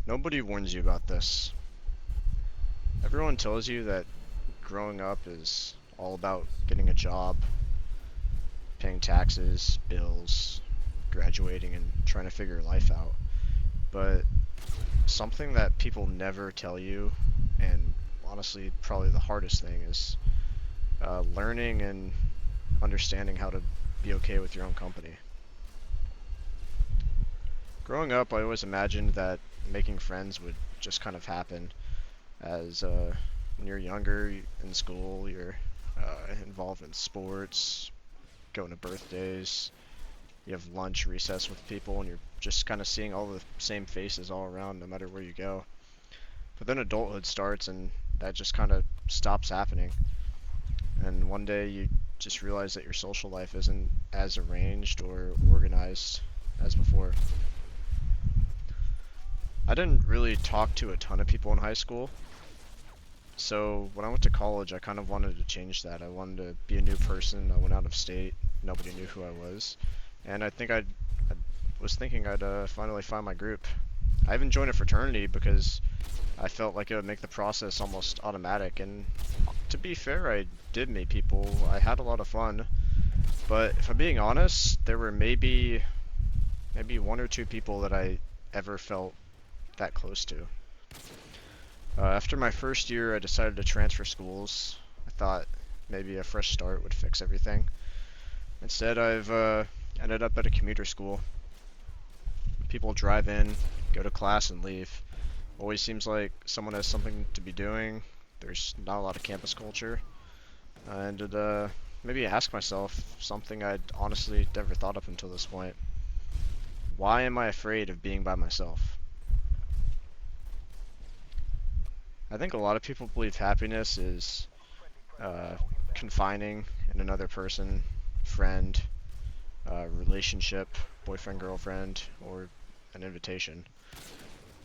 Nobody warns you about this. Everyone tells you that growing up is all about getting a job, paying taxes, bills, graduating, and trying to figure your life out. But something that people never tell you, and honestly, probably the hardest thing, is learning and understanding how to be okay with your own company. Growing up, I always imagined that making friends would just kind of happen as when you're younger in school, you're involved in sports, going to birthdays, you have lunch, recess with people, and you're just kind of seeing all the same faces all around no matter where you go. But then adulthood starts and that just kind of stops happening. And one day you just realize that your social life isn't as arranged or organized as before. I didn't really talk to a ton of people in high school, so when I went to college, I kind of wanted to change that. I wanted to be a new person. I went out of state. Nobody knew who I was, and I was thinking I'd finally find my group. I even joined a fraternity because I felt like it would make the process almost automatic. And to be fair, I did meet people. I had a lot of fun, but if I'm being honest, there were maybe one or two people that I ever felt that close to. After my first year, I decided to transfer schools. I thought maybe a fresh start would fix everything. Instead, I've ended up at a commuter school. People drive in, go to class, and leave. Always seems like someone has something to be doing. There's not a lot of campus culture. And maybe ask myself something I'd honestly never thought up until this point. Why am I afraid of being by myself? I think a lot of people believe happiness is uh, confining in another person, friend, relationship, boyfriend, girlfriend, or an invitation.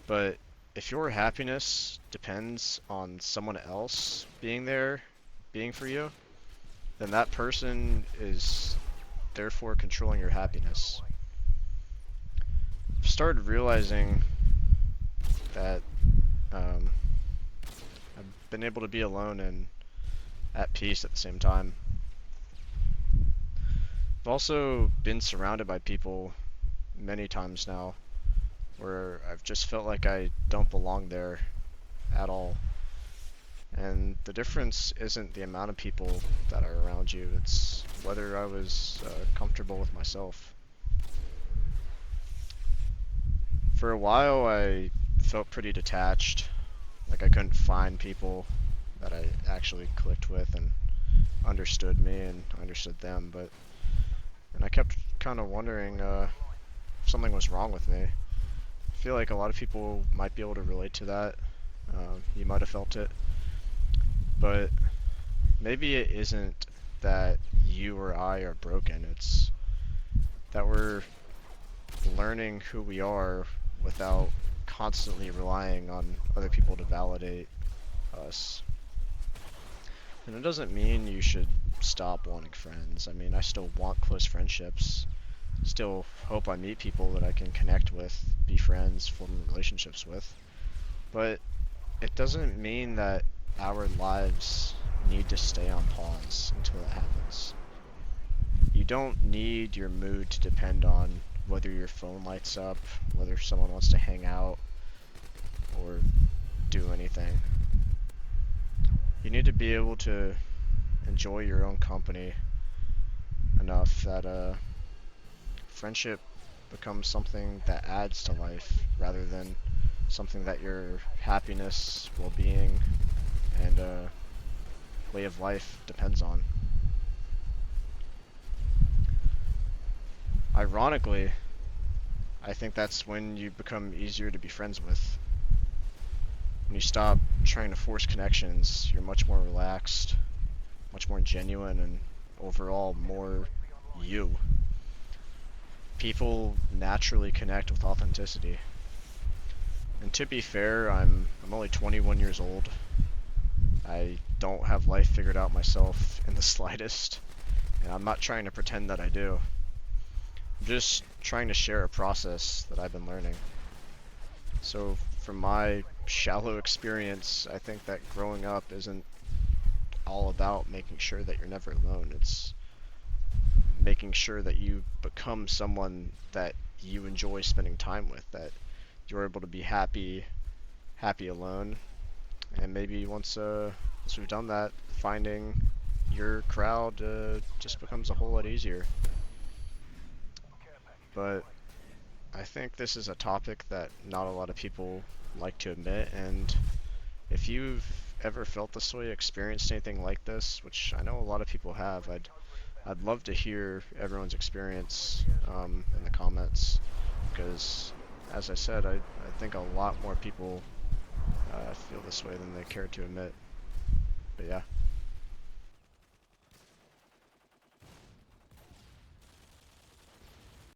But if your happiness depends on someone else being there, being for you, then that person is therefore controlling your happiness. I've started realizing that um, I've been able to be alone and at peace at the same time. I've also been surrounded by people many times now where I've just felt like I don't belong there at all. And the difference isn't the amount of people that are around you, it's whether I was comfortable with myself. For a while, I felt pretty detached, like I couldn't find people that I actually clicked with and understood me and understood them, but and I kept kind of wondering if something was wrong with me. I feel like a lot of people might be able to relate to that. You might have felt it, but maybe it isn't that you or I are broken. It's that we're learning who we are without constantly relying on other people to validate us. And it doesn't mean you should stop wanting friends. I mean, I still want close friendships. Still hope I meet people that I can connect with, be friends, form relationships with. But it doesn't mean that our lives need to stay on pause until it happens. You don't need your mood to depend on whether your phone lights up, whether someone wants to hang out, or do anything. You need to be able to enjoy your own company enough that friendship becomes something that adds to life rather than something that your happiness, well-being, and way of life depends on. Ironically, I think that's when you become easier to be friends with. When you stop trying to force connections, you're much more relaxed, much more genuine, and overall more you. People naturally connect with authenticity. And to be fair, I'm only 21 years old. I don't have life figured out myself in the slightest, and I'm not trying to pretend that I do. I'm just trying to share a process that I've been learning. So from my shallow experience, I think that growing up isn't all about making sure that you're never alone. It's making sure that you become someone that you enjoy spending time with, that you're able to be happy alone, and maybe once we've done that, finding your crowd just becomes a whole lot easier. But I think this is a topic that not a lot of people like to admit, and if you've ever felt this way, experienced anything like this, which I know a lot of people have, I'd love to hear everyone's experience in the comments, because as I said, I think a lot more people feel this way than they care to admit. But yeah.